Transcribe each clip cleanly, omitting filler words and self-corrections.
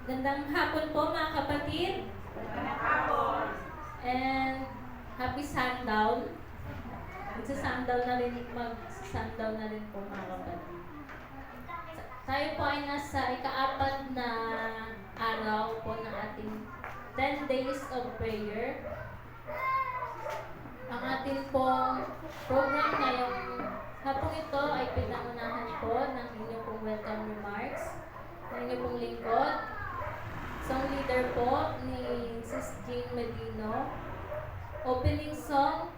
Gandang hapon po mga kapatid. Magandang hapon. And happy sundown. Magsa-sundown na rin po mga kapatid. Tayo po ay nasa ika-4 na araw po ng ating 10 days of prayer. Ang ating pong program ngayong hapong ito ay pinangunahan po ng inyong pong welcome remarks, ng inyong pong lingkod. Song leader po ni Sis Jean Medino. Opening song,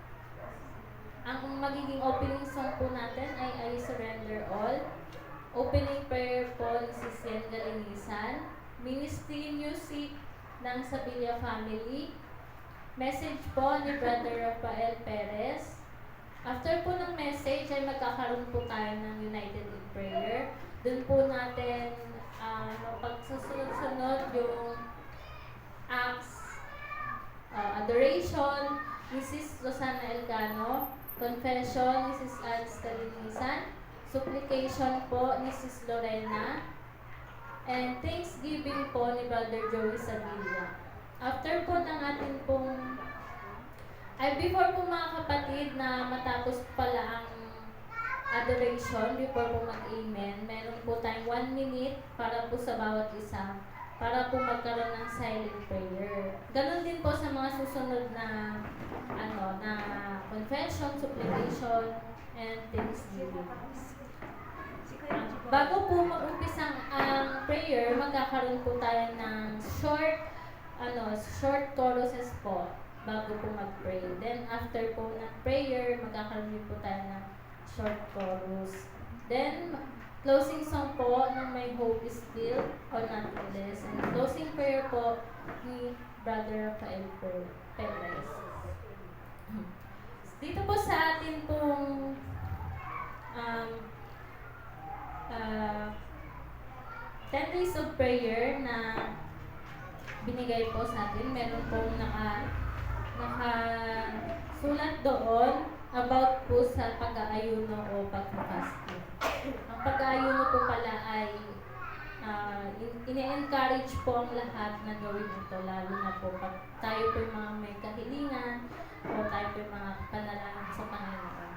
ang magiging opening song po natin ay I Surrender All. Opening prayer po ni Sis Yen Galinisan. Ministry music ng Sabilla Family. Message po ni Brother Rafael Perez. After po ng message ay magkakaroon po tayo ng United in Prayer. Doon po natin pagsusunod-sunod yung acts, adoration, Mrs. Rosana Elcano, confession, Mrs. Ads Kalinisan, supplication po, Mrs. Lorena, and thanksgiving po ni Brother Joey Sabilla. After po ng ating pong, before po mga kapatid na matapos pala ang adoration, before po mag-amen, meron po tayong 1 minute para po sa bawat isa, para po magkaroon ng silent prayer. Ganon din po sa mga susunod na na confession, supplication, and thanksgiving. Bago po mag-umpisang ang prayer, magkakaroon po tayo ng short choruses po bago po mag-pray. Then after po ng prayer, magkakaroon din po tayo ng short chorus. Then, closing song po ng My Hope is Still or Not Less. And closing prayer po ni Brother Rafael Perez. Dito po sa atin pong 10 days of prayer na binigay po sa atin, meron pong nakasulat doon about po sa pag-aayuno o pag-fasting. Ang pag-aayuno po pala ay ini-encourage po ang lahat na gawin ito, lalo na po pag tayo po yung mga may kahilingan o tayo po yung mga panalangin sa Panginoon.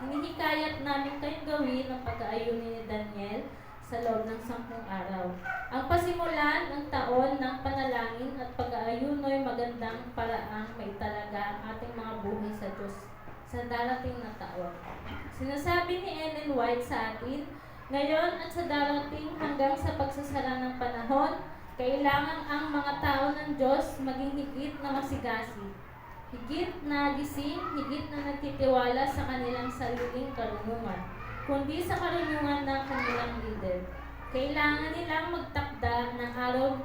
Hinihikayat namin kayong gawin ang pag-aayuno ni Daniel sa loob ng 10 araw. Ang pasimulan ng taon ng panalangin at pag-aayuno ay magandang paraang maitalaga ang ating mga buhay sa Diyos sa darating na taon. Sinasabi ni Ellen White sa atin, ngayon at sa darating hanggang sa pagsasara ng panahon, kailangan ang mga tao ng Diyos maging higit na masigasig, higit na gising, higit na nagtitiwala sa kanilang sariling karunungan, kundi sa karunungan ng kanilang leader. Kailangan nilang magtakda ng araw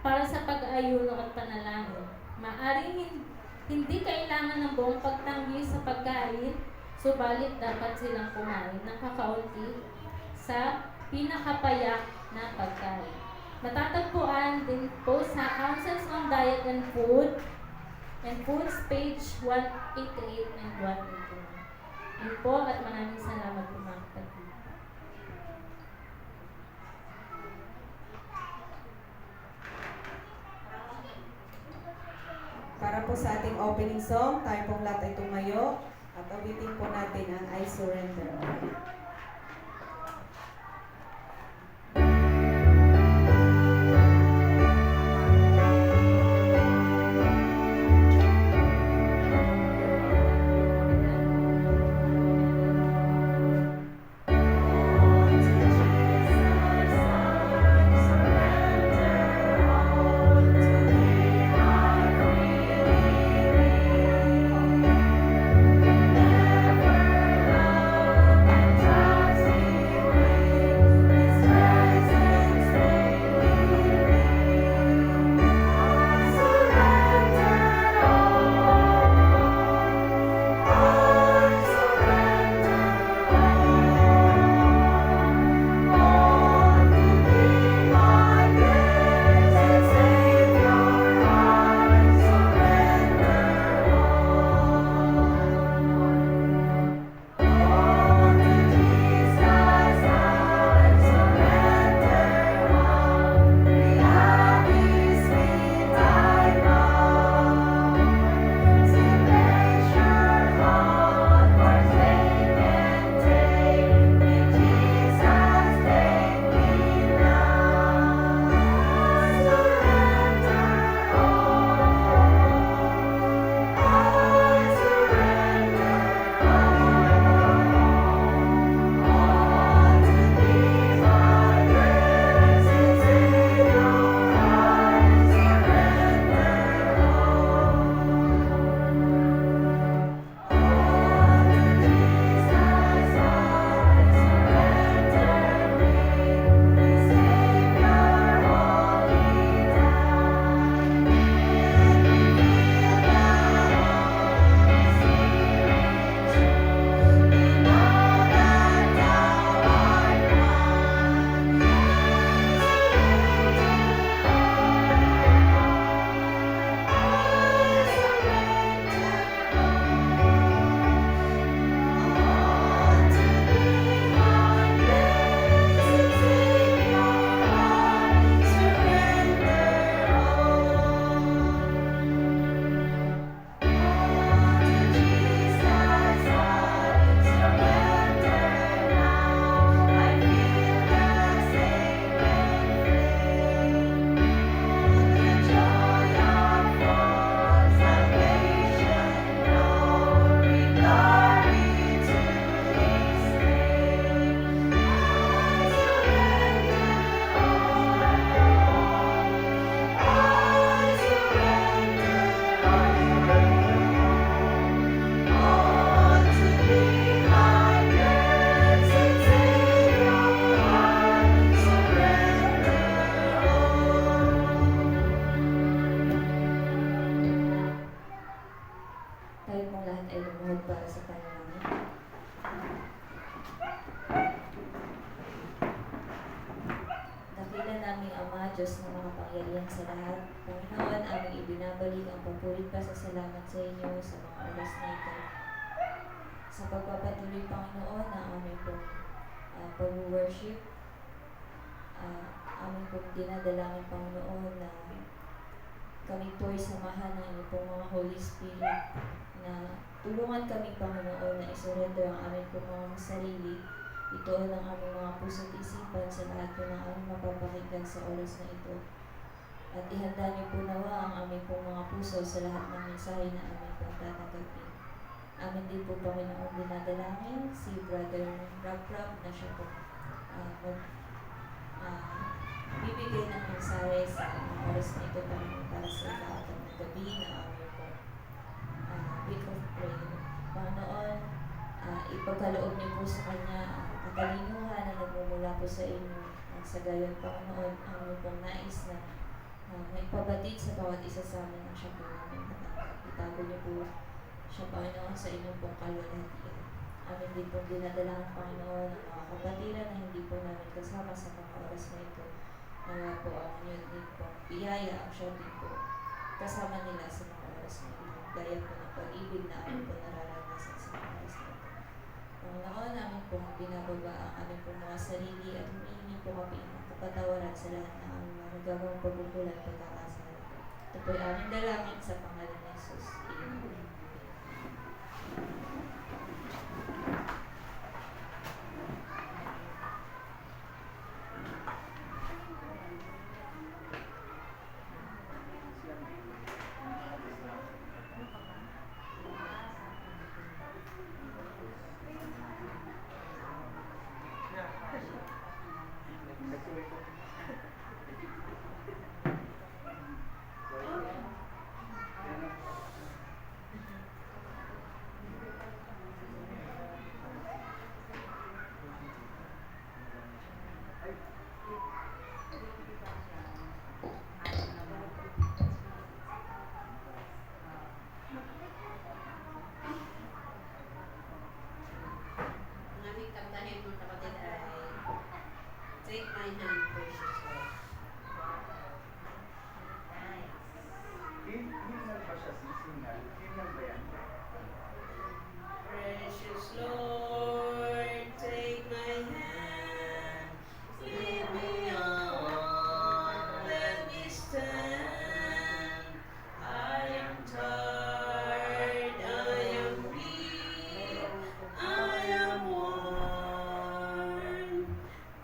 para sa pag-aayuno at panalangin. Maaring hindi kailangan ng buong pagtanggi sa pagkain, subalit dapat silang kumain ng kakaunti sa pinakapayak na pagkain. Matatagpuan din po sa Councils on Diet and Foods page 188 and 189. Yun po at maraming salamat po mga kapatid. Para po sa ating opening song, tayo pong lahat ay tumayo at awitin po natin ang I Surrender All. Never binabalik ang papurit pa sa salamat sa inyo sa mga oras na ito. Sa pagpapatuloy, Panginoon, na aming pong pag-worship, aming pong dinadalangin, Panginoon, na kami po ay samahan ng inyong pong mga Holy Spirit na tulungan kami, Panginoon, na isurrender ang aming pong mga sarili. Ito ang aming mga puso at isipan sa lahat po ng aming mapapakinggan sa oras na ito. At ihanda niyo po nawa ang aming pong mga puso sa lahat ng mensahe na aming pong tatanggapin. Amin din po, Panginoon, dinadalangin si Brother Rap na siya po bibigay ng mensahe sa mga oras na ito, Panginoon, para sa ikaatang na gabi na aming pong week of prayer. Panginoon, ipagkaloob niyo po sa Kanya ang katalinuhan na nagmumula po sa inyo. At sa gayon, Panginoon, ang aming pong nais na maipabatid sa bawat isa sa amin ang siya po namin natanggap. Itago niyo po siya, Panginoon, sa inyong pong kalwalhatian. Amin din pong dinadalangin, Panginoon, ang mga kapatiran na hindi po namin kasama sa mga oras na ito. Nawa po ang inyo din pong biyaya ang siya din po kasama nila sa mga oras na ito. Gaya po ng pag-ibig na amin po nararanasan sa mga oras na ito. Panginoon, namin pong binababa ang aming pong mga sarili at humihingi po kami ng kapatawaran sa lahat ng aming mga nagagawang pagkukulan at pagkakasala. Ito po ay aming dalangin sa pangalan ni Jesus. Amen. Ang aming kantahin mga kapatid ay Take My Hand, Precious Lord. Himnal ba siya sisingal? Himnal ba yan? Precious Lord, take my hand, lead me on, let me stand. I am tired, I am weak, I am worn.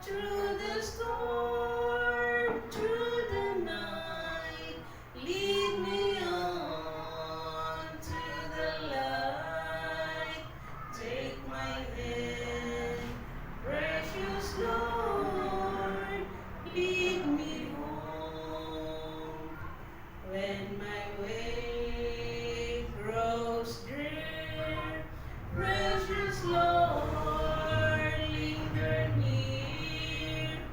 Through the storm, through the night, lead me on to the light. Take my hand, precious Lord, lead me home. When my way grows drear, precious Lord, linger near.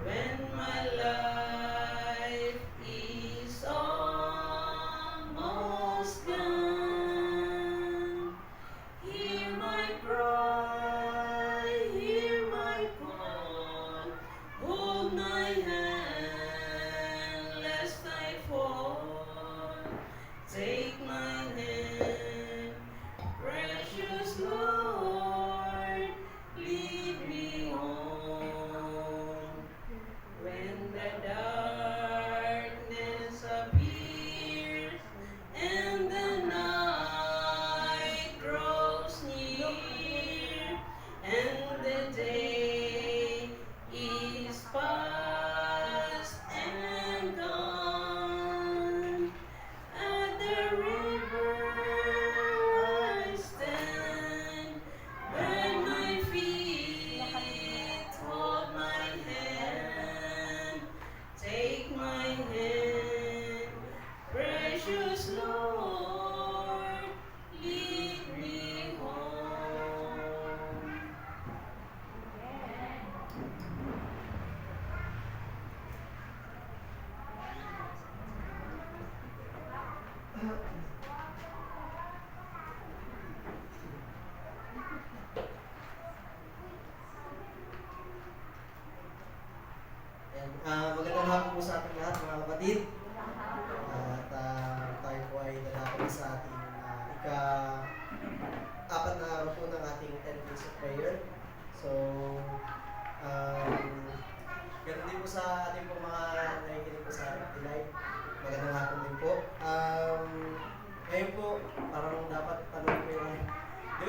When my life is almost gone, hear my cry, hear my call. Hold my hand, lest I fall. Take my hand, precious Lord, lead me home. When the darkness appears and the night grows near and the day is past and gone, at the river I stand, burn my feet, hold my hand, take my hand, precious Lord, lead me home. Magandang hapon po sa ating lahat mga kapatid. At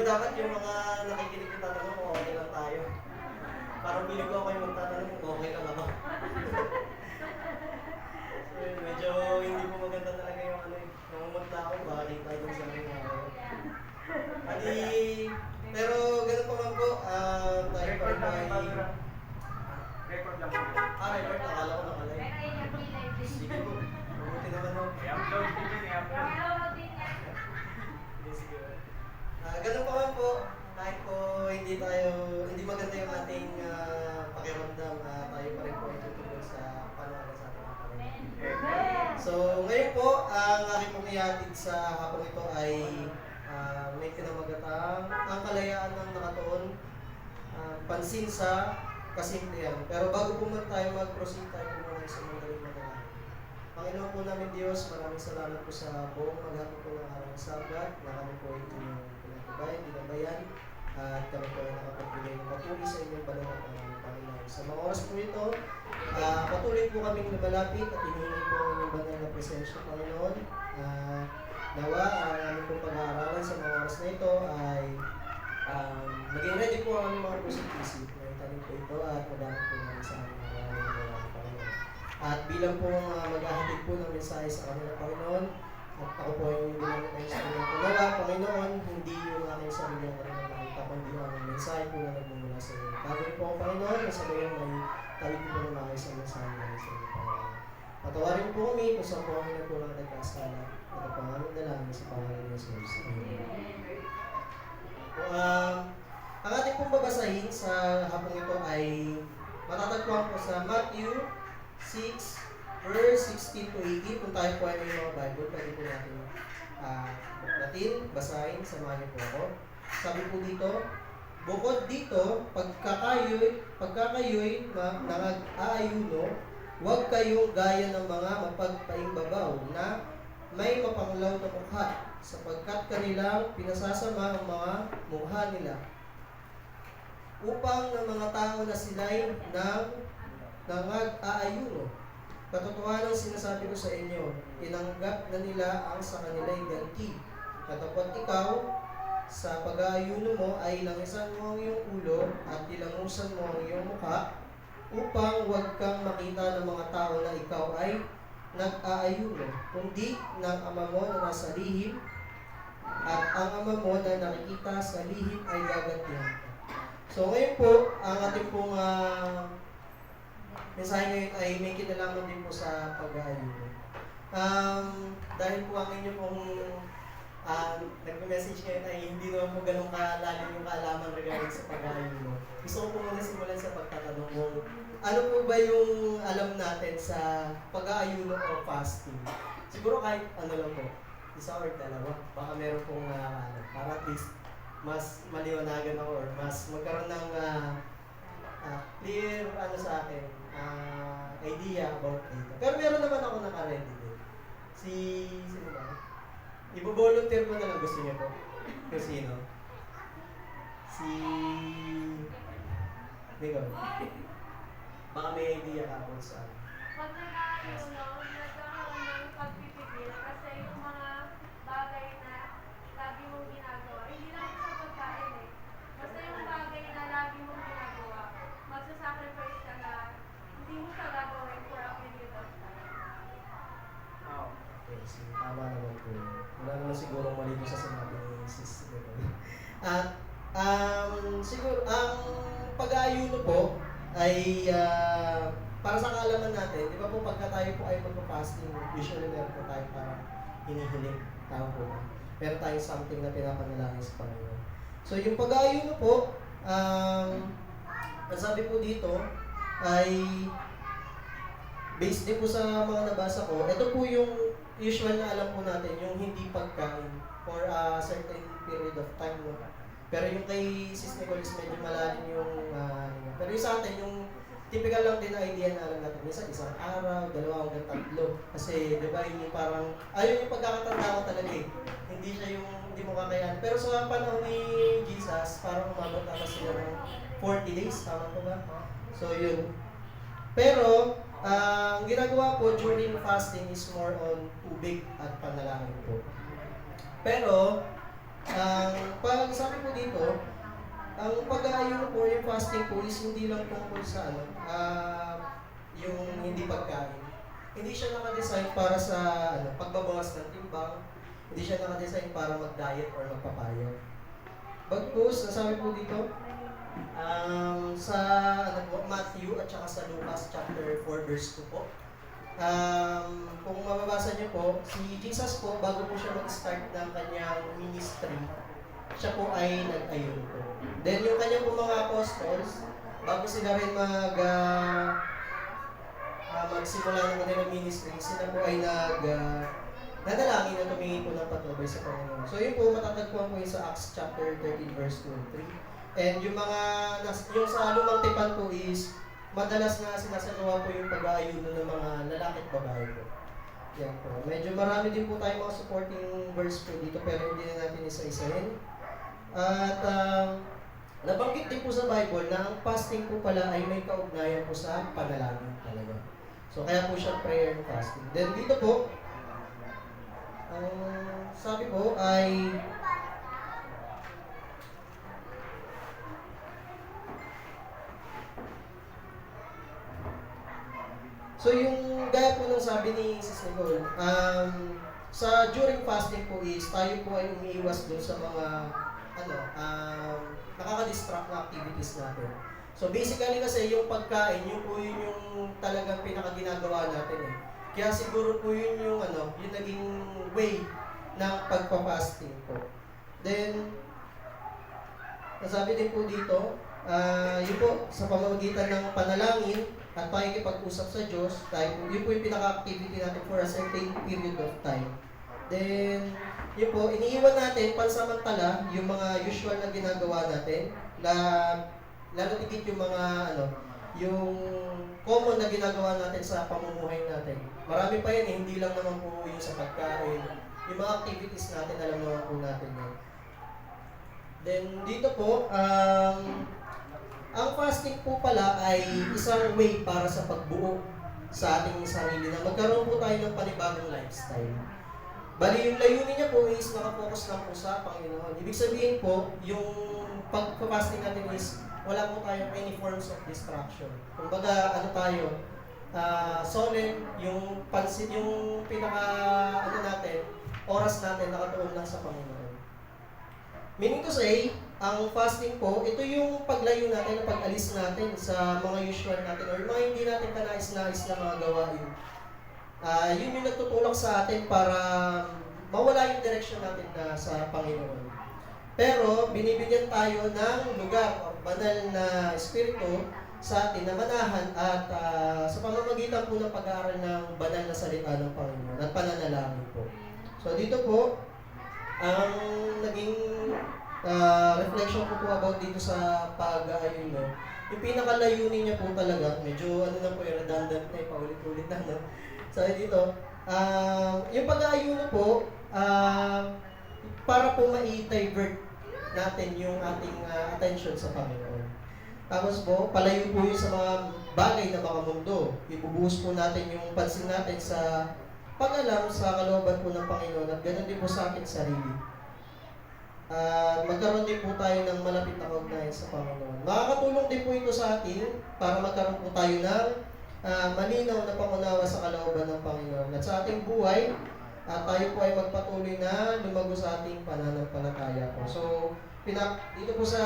dapat yung mga nakikinig yung tatanong kung okay lang tayo. Parang piling ko ako yung magtatanong kung okay lang ako. So, yun, medyo hindi po maganda talaga yung ano eh. Namumutla ako, baka kita dun sa akin ako. Pero ganun pa man po, tayo pa Record lang ay... yung bago lang. Record lang po. Record, akala ko nakalive. Sige po, mabuti naman ho. I-upload din yun, i-upload. Yes, good. Ganun pa man po, kahit po hindi maganda yung ating pakiramdam, tayo pa rin po ay tutuloy sa panawagan sa ating mga Panginoon. So, ngayon po, ang aking pong ihatid sa hapon ito ay may pinamagatang ang kalayaan ng nakatuon, pansin sa kasimplihan. Pero bago po man tayo mag-proceed, tayo po muna sa magaling madala. Panginoon po namin Diyos, maraming salamat po sa buong maghapon po ng araw ng Sabat na kami po ay inyong pinagbabayan, dinabayan, at kami po ay nakapagbigay ng papuri sa inyong balawang Panginoon. Sa mga oras po ito, patuloy po kaming lumalapit at hinihingi po ang inyong banal na presensya, Panginoon. Nawa, ang aming pong pag-aaralan sa mga oras na ito ay maging ready po ang aming mga pusong isip na itanim po ito at madami po namin sa aming mga Panginoon. At bilang po maghahatid po ng mensahe sa kanila, Panginoon, at ako po ay ginamit ng instrumento. Nawa, Panginoon, hindi yung aking sarili ang kanila nakita, kundi ang mensahe po na nagmumula sa iyo. Gagawin po ako, Panginoon, na sabayan ay tawid po na maayos ang mensahe namin sa iyo, Panginoon. Patawarin po kami kung saan po kami nagkulang at nagkasala. Ito po ang aming dalangin sa pangalan ni Jesus. Ang ating pong babasahin sa hapong ito ay matatagpuan po sa Matthew 6, verse 16 to 18. Kung tayo po ay may mga Bible, pwede po natin buklatin, basahin, samahan niyo po ako. Sabi po dito, bukod dito, pagkakayo'y nag-aayuno, huwag kayong gaya ng mga mapagpaimbabaw na may mapanglaw na mukha, sapagkat kanilang pinasasama ang mga mukha nila, upang ng mga tao na sila'y nangag-aayuno. Katotohanan sinasabi ko sa inyo, tinanggap na nila ang sa kanila'y ganti. Katapat ikaw, sa pag-aayuno mo ay langisan mo ang iyong ulo at ilangusan mo ang iyong mukha, upang huwag kang makita ng mga tao na ikaw ay nag-aayuno, kundi ng Ama mo na nasa lihim, at ang Ama mo na nakikita sa lihim ay gagantihan ka. So ngayon po, ang ating pong mensahe ngayon ay may kinalaman din po sa pag-aayuno. Dahil po ang inyo pong nag-message ngayon ay hindi naman po ganun kalalim yung kaalaman regarding sa pag-aayuno. Gusto ko po muna simulan sa pagtatanong mo, ano po ba yung alam natin sa pag-aayuno o fasting? Siguro kahit ano lang po, isa or dalawa, baka meron pong para at least mas maliwanagan ako or mas magkaroon ng clear sa akin, idea about dito. Pero meron naman ako naka-ready din. Sino ba? Ibo-volunteer ko na lang, gusto niyo po? Kung sino? Nicole. Baka may idea ka kung saan. Pag nag-aayuno, nagkakaroon ng pagpipigil kasi yung mga bagay na lagi mong ginagawa, hindi lang sa pagkain eh. Basta yung bagay na lagi mong ginagawa, magsasacrifice ka na hindi mo siya gagawin for a period of time. Okay, sige. Tama naman po. Wala naman siguro mali doon sa sinabi ni Sis Nicole. At siguro, ang pag-aayuno po ay para sa kaalaman natin, di ba po pagka tayo po ay magpa-fasting, usually meron po tayo parang hinihiling tao po. Meron tayong something na pinapanalangin sa Panginoon. So yung pag-aayuno po, ang sabi po dito ay based din po sa mga nabasa ko, ito po yung usual na alam po natin, yung hindi pagkain for a certain period of time. No? Pero yung kay Sis Nicole is medyo malalim yung pero yung sa atin, yung typical lang din na idea na alam natin, minsan isang araw, 2 hanggang 3. Kasi di ba yung parang, ayun yung pagkakatanda ko talaga eh. Hindi siya yung hindi mo kakayahan. Pero sa panahon ni Jesus, parang umabot na sila ng 40 days, tama po ba? So yun. Pero, ang ginagawa po during fasting is more on tubig at panalangin po. Pero, Pag sabi po dito, ang pag-aayuno po, yung fasting po is hindi lang tungkol sa yung hindi pagkain. Hindi siya naka-design para sa pagbabawas ng timbang. Hindi siya naka-design para mag-diet or magpapayat. Bagkus, nasabi po dito, sa Matthew at saka sa Lucas chapter 4 verse 2 po. Kung mababasa niyo po, si Jesus po, bago po siya mag-start ng kanyang ministry, siya po ay nag-ayun po. Then yung kanyang po mga apostles, bago sila rin magsimula ng kanilang ministry, sila po ay nadalangin na tumingin po ng patnubay sa Panginoon. So yun po, matatagpuan po yun sa Acts chapter 13 verse 2 and 3. And yung yung sa lumang tipan po is, madalas na sinasagawa po yung pag-aayuno ng mga lalaki at babae po. Yan po. Medyo marami din po tayong mga supporting verse po dito, pero hindi na natin isa-isahin. At nabanggit din po sa Bible na ang fasting po pala ay may kaugnayan po sa panalangin talaga. So kaya po siya prayer and fasting. Then dito po, ang sabi po ay so yung gaya po ng sabi ni Sis Nicole, sa during fasting po is tayo po ay umiiwas dun sa mga nakaka-distract na activities natin. So basically kasi yung pagkain, yun po yun yung talagang pinaka-ginagawa natin eh. Kaya siguro po yun yung yung naging way ng pagpa-fasting po. Then, nasabi din po dito, yun po, sa pamamagitan ng panalangin at pakikipag-usap sa Diyos, yun po yung pinaka-activity natin for a certain period of time. Then, yun po, iniiwan natin pansamantala yung mga usual na ginagawa natin, lalo tigit yung mga yung common na ginagawa natin sa pamumuhay natin. Marami pa yan, hindi lang naman po yung sa pagkain. Yung mga activities natin, alam naman po natin yan. Then, dito po, ang fasting po pala ay isang way para sa pagbuo sa ating sarili na magkaroon po tayo ng panibagong lifestyle. Bali, yung layunin niya po is nakafocus lang po sa Panginoon. Ibig sabihin po, yung pag-fasting natin is wala po tayong any forms of distraction. Kumbaga, tayo, solid, yung pansin, yung natin, oras natin nakatuon lang sa Panginoon. Meaning to say, ang fasting po, ito yung paglayo natin, pag-alis natin sa mga usual natin or mga hindi natin kanais-nais na mga gawain. Yun yung nagtutulak sa atin para mawala yung direction natin na sa Panginoon. Pero binibigyan tayo ng lugar o banal na espiritu sa atin na manahan at sa pamamagitan po ng pag-aaral ng banal na salita ng Panginoon at pananalangin po. So dito po, ang naging reflection ko po about dito sa pag-aayuno, yung pinakalayunin niya po talaga, medyo na po, redundant na, paulit-ulit na, no? So dito, yung pag-aayuno po, para po ma-divert natin yung ating attention sa Panginoon. Tapos po, palayo po yun sa mga bagay na mga mundo. Ibubuhos po natin yung pansin natin sa pag-alam sa kalooban po ng Panginoon at ganoon din po sa ating sarili. Magkaroon din po tayo ng malapit na kaugnayan sa Panginoon. Makakatulong din po ito sa atin para magkaroon po tayo ng malinaw na pangunawa sa kalooban ng Panginoon. At sa ating buhay, tayo po ay magpatuloy na lumago sa ating pananampalataya po. So, dito po sa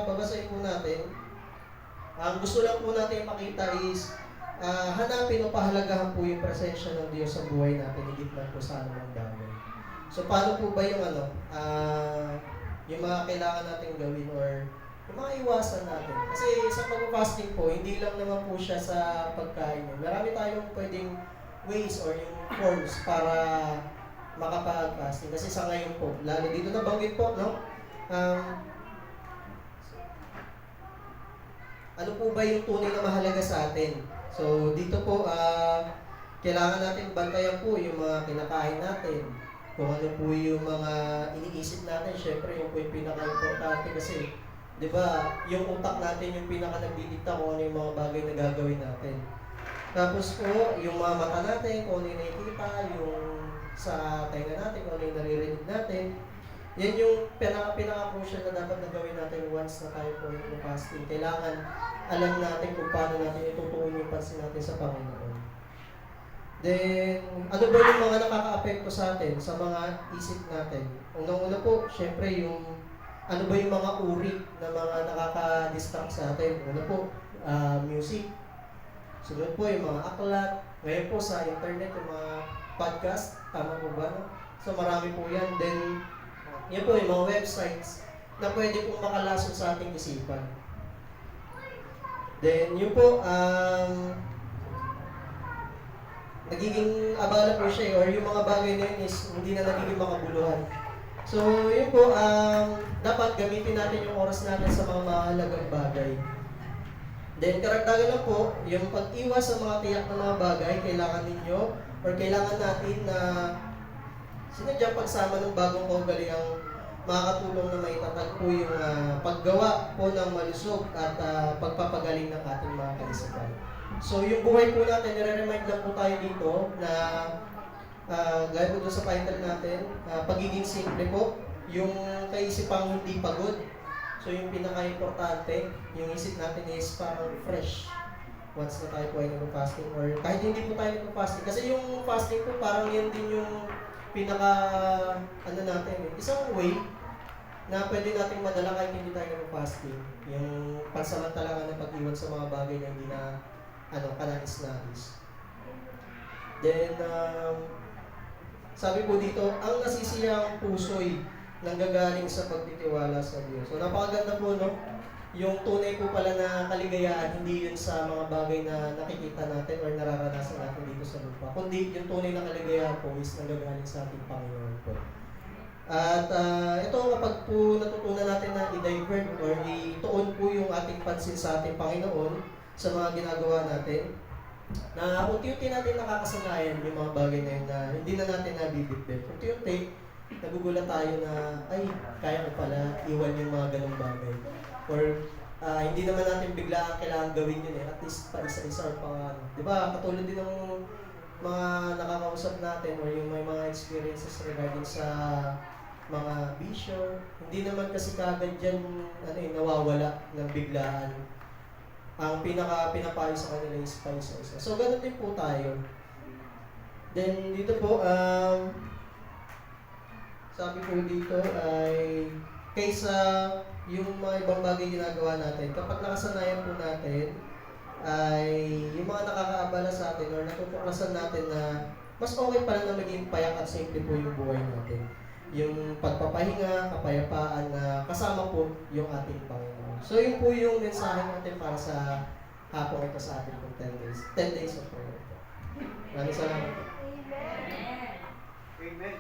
babasahin po natin, ang gusto lang po natin makita is hanapin o pahalagahan po yung presensya ng Diyos sa buhay natin, higit na po sa anumang bagay. So, paano po ba yung yung mga kailangan natin gawin or yung mga iwasan natin? Kasi sa pag-fasting po, hindi lang naman po siya sa pagkain. Marami tayong pwedeng ways or yung forms para makapag-fasting. Kasi sa ngayon po, lalo dito nabanggit po, no? Ano po ba yung tunay na mahalaga sa atin? So, dito po, kailangan natin bantayan po yung mga kinakain natin. Kung ano po yung mga iniisip natin, syempre yung po yung pinaka-importante kasi, di ba, yung utak natin yung pinaka-nagdidikta kung ano yung mga bagay na gagawin natin. Tapos po, yung mga mata natin, kung ano yung nakikita, yung sa tenga natin, kung ano yung naririnig natin. Yan yung pinaka-crucial na dapat na gawin natin once na tayo po yung fasting. Kailangan alam natin kung paano natin itutuon yung pansin natin sa Panginoon. Then, ano ba yung mga nakaka-apekto sa atin, sa mga isip natin? Unang-una po, syempre yung ano ba yung mga uri na mga nakaka-distract sa atin? Una po, music. Sunod po yung mga aklat. Ngayon po sa internet, yung mga podcast. Tama po ba? No? So marami po yan. Then, yan po yung mga websites na pwede pong makalason sa ating isipan. Then, yun po, nagiging abala po siya or yung mga bagay na yun is hindi na nagiging makabuluhan. So, yun po, dapat gamitin natin yung oras natin sa mga mahalagang bagay. Then, karagdagan lang po, yung pag-iwas sa mga tiyak na mga bagay, kailangan ninyo or kailangan natin na sinadyang pagsama ng bagong kaugaliang makakatulong na maitatag po yung paggawa po ng malusog at pagpapagaling ng ating mga kaisipan. So, yung buhay po natin, nire-remind lang po tayo dito na gaya po doon sa title natin, pagiging simple po, yung kaisipang hindi pagod. So yung pinaka-importante, yung isip natin is parang fresh once na tayo po ay nag-fasting or kahit hindi po tayo nag-fasting. Kasi yung fasting po parang yan din yung natin, isang way na pwede nating madala kahit hindi tayo nag-fasting. Yung pansamantalangan na pag-iwan sa mga bagay na hindi na kanais-nais. Then, sabi po dito, ang nasisiyang puso'y nanggagaling sa pagtitiwala sa Diyos. So napakaganda po, no? Yung tunay po pala na kaligayahan, hindi yun sa mga bagay na nakikita natin or nararanasan natin dito sa lupa. Kundi yung tunay na kaligayahan po is nanggagaling sa ating Panginoon po. At ito kapag po natutunan natin na i-divert or ituon po yung ating pansin sa ating Panginoon sa mga ginagawa natin, na unti-unti natin nakakasanayan yung mga bagay na yun na hindi na natin nabibitbit. Unti-unti, nagugulat tayo na, ay, kaya ko pala iwan yung mga ganong bagay. Or, hindi naman natin biglaan kailangan gawin yun eh. At least pa isa-isa or pa Diba, katulad din ng mga nakakausap natin or yung may mga experiences regarding sa mga bisyo. Hindi naman kasi kagad dyan, nawawala ng biglaan. Ang pinapayo sa kanila is pa isa-isa. So, ganun din po tayo. Then, dito po, sabi ko dito ay kaysa yung mga ibang bagay ginagawa natin, kapag nakasanayan po natin ay yung mga nakakaabala sa atin or natutuklasan natin na mas okay pala na maging payak at simple po yung buhay natin. Yung pagpapahinga, kapayapaan na kasama po yung ating Panginoon. So yun po yung mensahe natin para sa hapong ito sa ating 10 days. 10 days of prayer po. Maraming salamat po. Amen.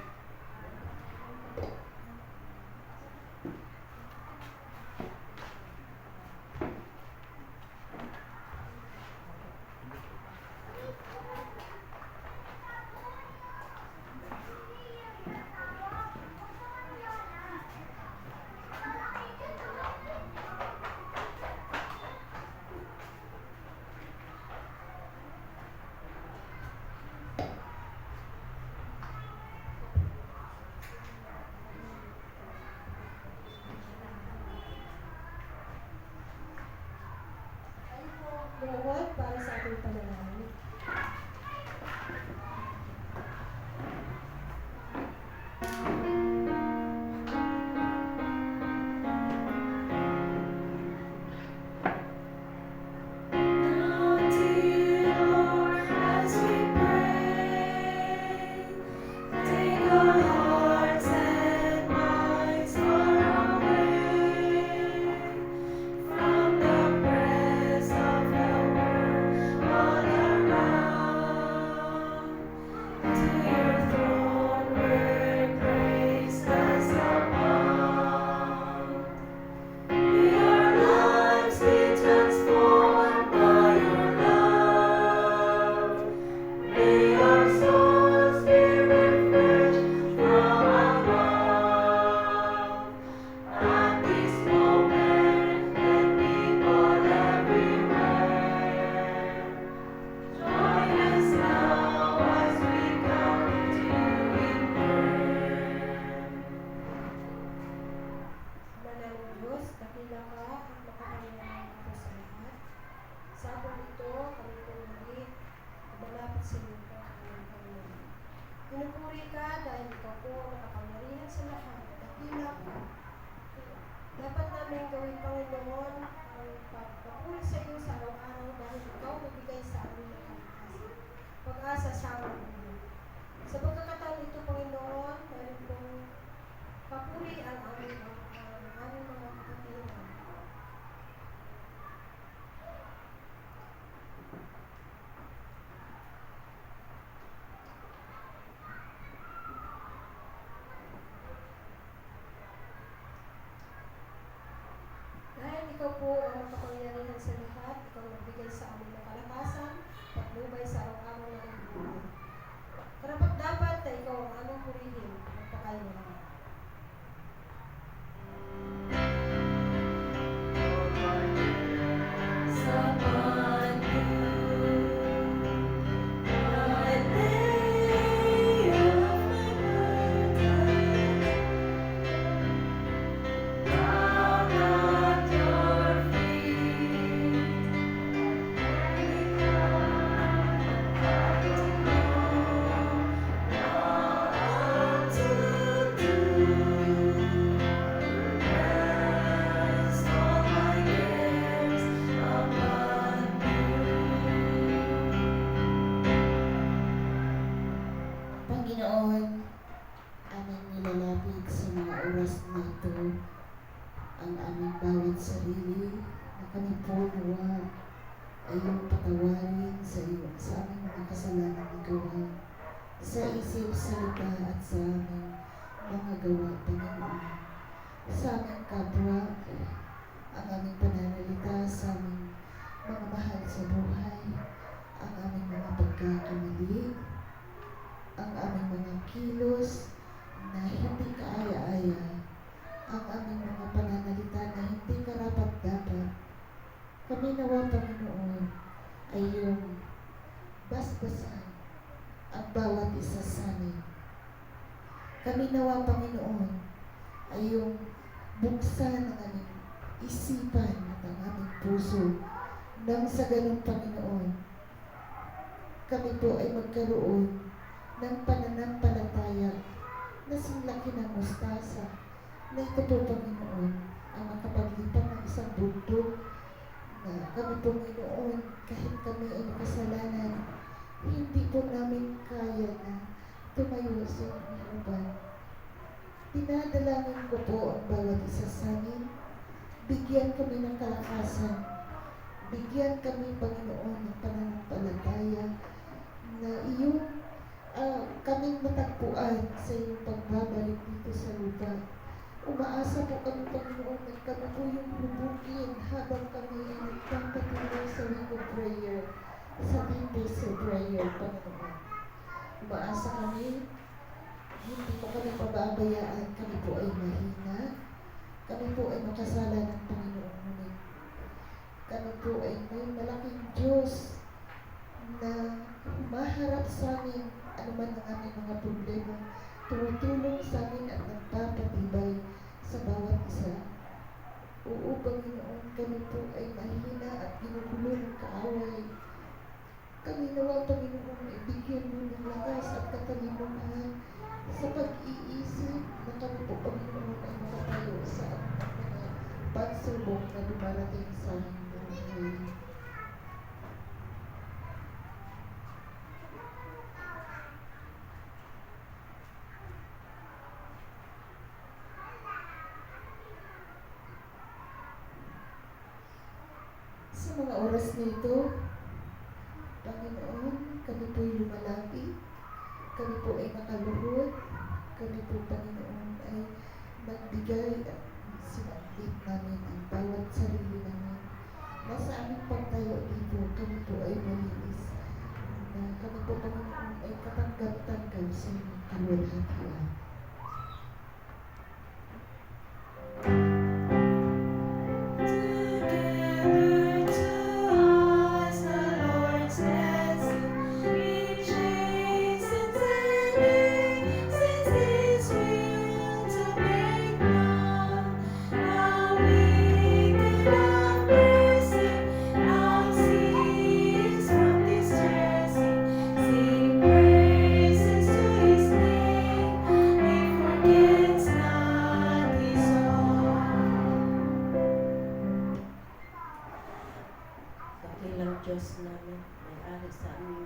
Lord, para sa ating panalangin. From the press of the world on Dapat namin gawin, Panginoon, ang pagpapuri sa iyo sa araw-araw dahil ikaw magbigay sa amin ng pag-asa sa amin. Sa pagkakataon ito, Panginoon, meron pong papuri ang aming mga kapatiran. Dahil ikaw po ang makapangyarihan sa lahat, ikaw magbigay sa amin ng kalakasan, patnubay sa araw-araw na ng buhay. Karapat dapat na ikaw ang aming purihin, magpakailanman. Panginoon, aming nilalapit sa mga oras na ito ang aming bawat sarili na kami po nawa ay iyong patawarin sa aming mga kasalanan na gawa sa isip, salita at sa aming mga gawa, Panginoon. Sa aming kapwa, ang aming pananalita, sa aming mga mahal sa buhay, ang aming mga pagkakamali, ang aming mga kilos na hindi kaaya-aya, ang aming mga pananalita na hindi karapat-dapat. Kami nawa, Panginoon, ay iyong basbasan ang bawat isa sa amin. Kami nawa, Panginoon, ay iyong buksan ang aming isipan at ang aming puso nang sa ganun, Panginoon, kami po ay magkaroon ng pananampalataya na sinlaki ng mustasa na ito po, Panginoon, ang makapaglipan ng isang bundok na kami, Panginoon, kahit kami ay makasalanan, hindi po namin kaya na tumayo sa iyong harapan. Dinadalangin ko po ang bawat isa sa amin. Bigyan kami ng kalakasan. Bigyan kami, Panginoon, ng pananampalataya na iyong kaming matagpuan sa iyong pagbabalik dito sa lupa. Umaasa po kami, Panginoon, na kami po yung lubugin habang kami ay nagpapatuloy sa week of prayer, sa 10 days of prayer, Panginoon. Umaasa kami, hindi po kami pababayaan, kami po ay mahina, kami po ay makasala ng Panginoon ngunit. Kami po ay may malaking Diyos na maharap sa amin anuman ang aming mga problema, tumutulong sa amin at nagpapatibay sa bawat isa. Oo, Panginoon, kami po ay mahina at ginugulo ng kaaway. Kami nawa, Panginoon, ibigyan mo ng lakas at katalinuhan sa pag-iisip na kami po, Panginoon, ay makatayo sa mga pagsubok na dumarating sa aming buhay. Sa mga oras nito, Panginoon, kami po'y lumalapit, kami po ay nakaluhod, kami po, Panginoon, ay magbigay at sinabit namin ang bawat sarili namin. Nasa aming pagtayo dito, kami po ay malinis na kami po, Panginoon, ay katanggap-tanggap sa inyong kaluwalhatian. Sing praises to His name.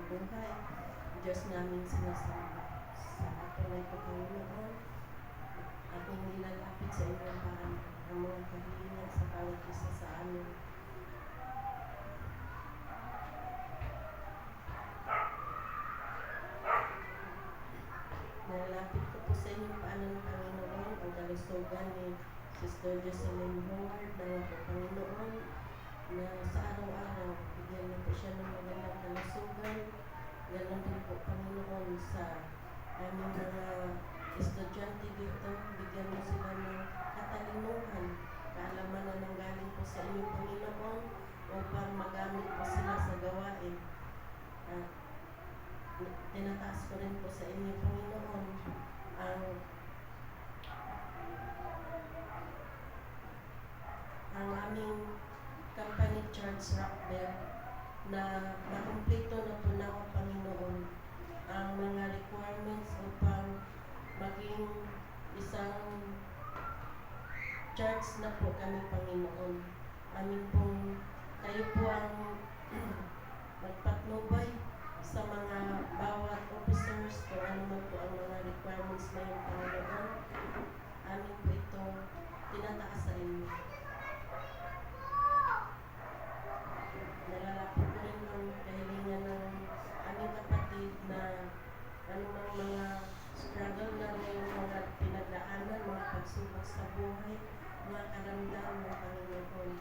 buhay. Diyos namin sinasamba. Sa tunay ko Panginoon, aking nilalapit sa inyong paan ang mga kahilingan sa bawat isa sa amin. Nilalapit ko po sa inyong paanan, Panginoon, ang kalusugan ni Sister Jocelyn Howard, na po Panginoon, na sa araw-araw, bigyan niyo po siya ng magandang kalusugan. Ganon din po, Panginoon, sa aming mga estudyante dito, bigyan mo sila ng katalinuhan, kaalaman na nanggaling po sa inyong Panginoon, upang magamit po sila sa gawain. At tinataas ko rin po sa inyo, Panginoon, ang aming company Charles Rockbell na makumpleto na po na ang Panginoon ang mga requirements upang maging isang church na po kami, Panginoon. Amin pong kayo po ang magpatnubay sa mga bawat officers kung ano man po ang mga requirements na yung Panginoon. Amin po ito tinataas sa inyo. Nalalapit ko rin ang kahilingan ng aming kapatid na anumang mga struggle na ngayong mga pinagdaanan, mga pagsubok sa buhay, mga karamdaman ng Panginoon.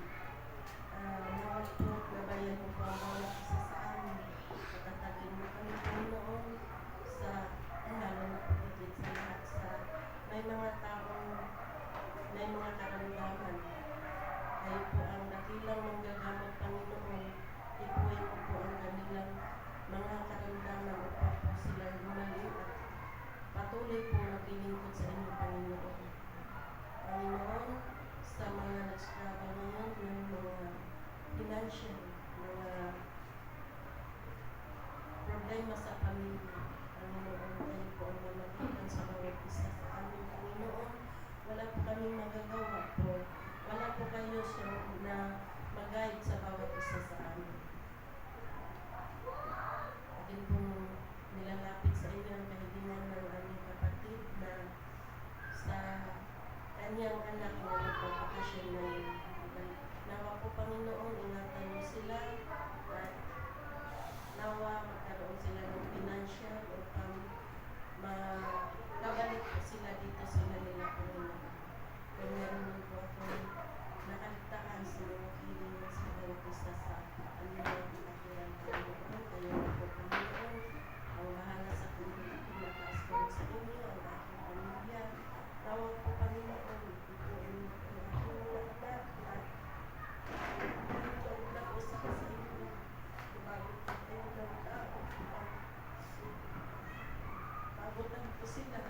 Nawag po, gabayan mo po ang bawat isa sa amin. Patatagin mo kami, Panginoon, sa lalo na pagigit sa lahat sa may mga taong may mga karamdaman. Kayo po ang dakilang manggagamot, Panginoon. Ipuin mo po ang kanilang mga karamdaman upang po sila lumalim at patuloy po maglilingkod sa inyo, Panginoon. Panginoon, sa mga nag-struggle ngayon ng mga financial, mga problema sa pamilya, Panginoon, kayo po ang mamagitan sa bawat isa sa amin, Panginoon. Wala po kaming magagawa po. Wala po kayo siya na mag-guide sa bawat isa sa amin. Akin pong nilalapit sa inyo ang kahilingan ng aming kapatid na sa kanyang anak na nagpapakasyon na nawa po, Panginoon, ingatan mo sila at nawa magkaroon sila ng financial upang makabalik po sila dito sa Manila, Panginoon. Kung meron man po akong nakaligtaan sa mga hilingan sa bawat isa sa kanilang pinakiran, Panginoon, kayo po, Panginoon, ang bahala sa kanilang pinataas ko sa inyo, ang aking pamilya. Tawag po, Panginoon, ipuin mo po ang aking mga anak at nag-usap sa inyo. Bago po kayo ng tao, pagutan po sila.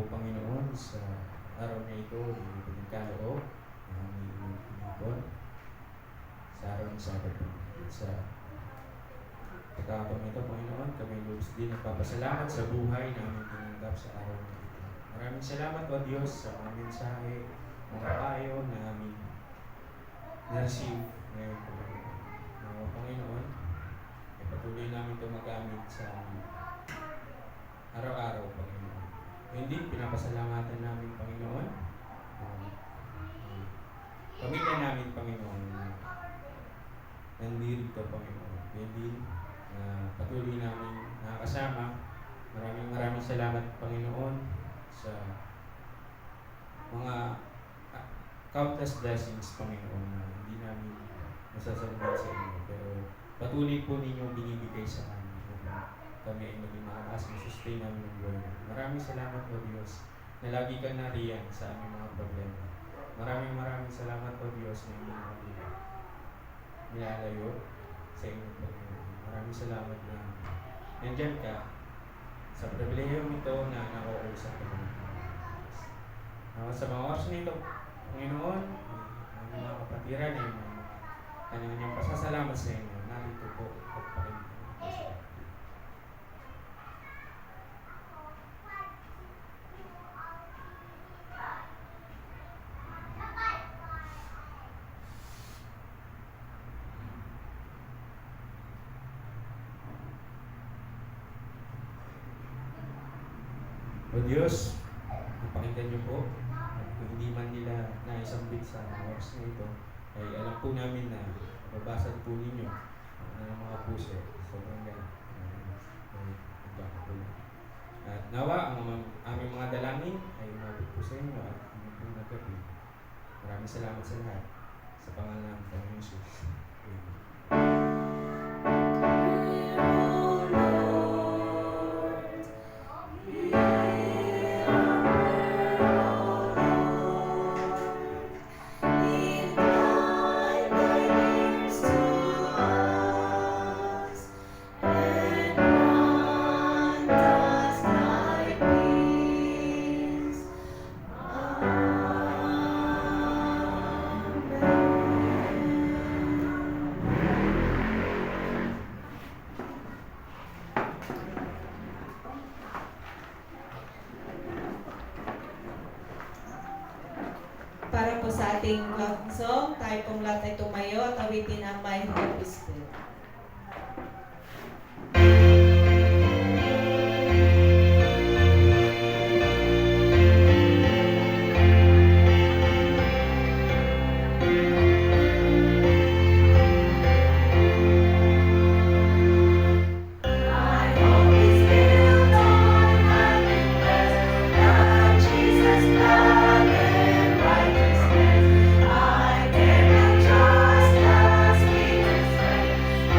po, Panginoon, sa araw na ito, hindi po nagkaloob na aming inipon sa araw ng Sabado. Sa pagkakataon ito, Panginoon, kami lubos din nagpapasalamat sa buhay na aming tinanggap sa araw na ito. Maraming salamat, O Diyos, sa mga mensahe, mga payo na aming na-receive ngayon, Panginoon. Na, Panginoon, ay patuloy namin ito magamit sa araw-araw, Panginoon. Hindi, pinapasalamatan namin, Panginoon, pamilya namin, Panginoon, na nandito, Panginoon. Hindi, na patuloy namin nakakasama. Maraming salamat, Panginoon, sa mga countless blessings, Panginoon, na hindi namin masasaluhan sa inyo. Pero patuloy po ninyong binibigay sa amin upang kami ay maging makakaas na sustain namin ng buhay namin. Maraming salamat, O Diyos, na lagi ka nariyan sa aming mga problema. Maraming salamat, O Diyos, na hindi kami nilalayo sa inyong Panginoon. Maraming salamat na nandyan ka sa pribilehiyong ito na nakuusap ko ng Diyos. Sa mga oras nito, Panginoon, ang mga kapatiran ay kanyang pasasalamat sa inyo. Narito po at pakinggan. O Diyos, napakinggan niyo po at kung hindi man nila naisambit sa oras na ito, ay alam po namin na mababasag po ninyo ang mga puso. Sobrang ganun. At nawa, ang aming mga dalangin ay umabot po sa inyo at hindi po nagabi. Maraming salamat sa lahat. Sa pangalan ng Panginoon Jesus. Amen. Para po sa ating love song, tayo pong lahat ay tumayo at awitin ang My Hope is Still. I dare not trust the sweetest way.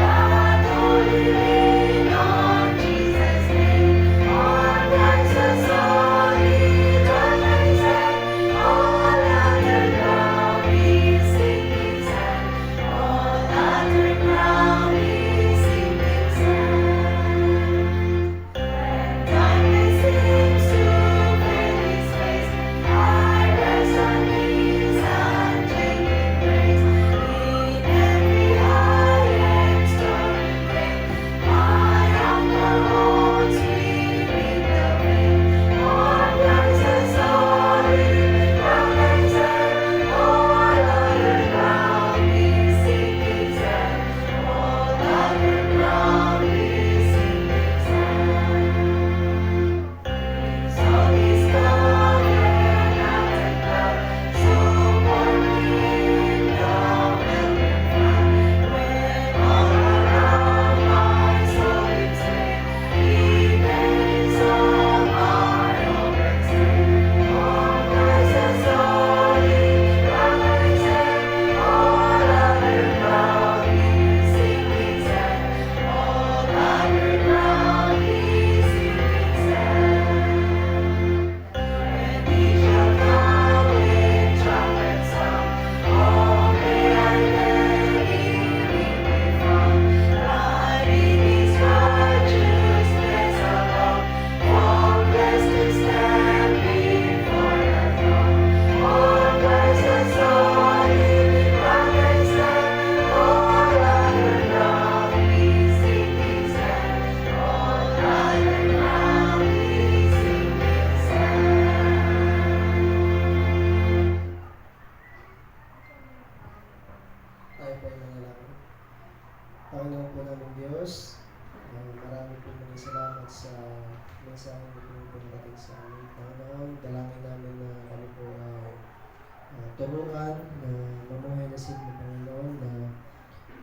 turuan na mamuhay na sa inyo, Panginoon, na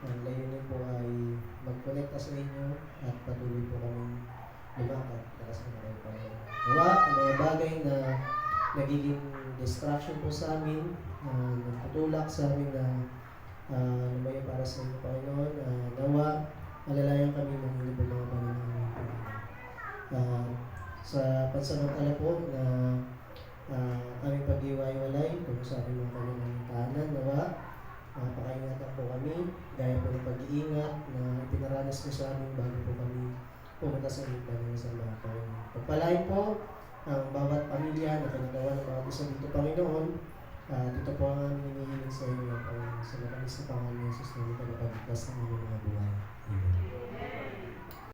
ang layunin po ay magkonekta sa inyo at patuloy po kami lumakad nakasama kayo, Panginoon. Nawa, ang mga bagay na nagiging distraction po sa amin, nagtutulak sa amin na lumayo para sa inyo, Panginoon, nawa, alalayan kami ng inyo po mga banal na aming Panginoon. Sa pansamantala po na aming pag-iwalay kung sa aming mga kanyang tahanan, nawa, pakaingatan po kami, gaya po ng pag-iingat na pinaranas ko sa amin bago po kami pumunta sa inyong banal sa mga Panginoon. Pagpalain po ang bawat pamilya na kinagawa ng bawat isa dito, Panginoon. Dito po ang aming hinihiling sa inyo, Panginoon. Sa matamis na pangalan ni Jesus na ito na pagligtas ng aming mga buhay. Amen.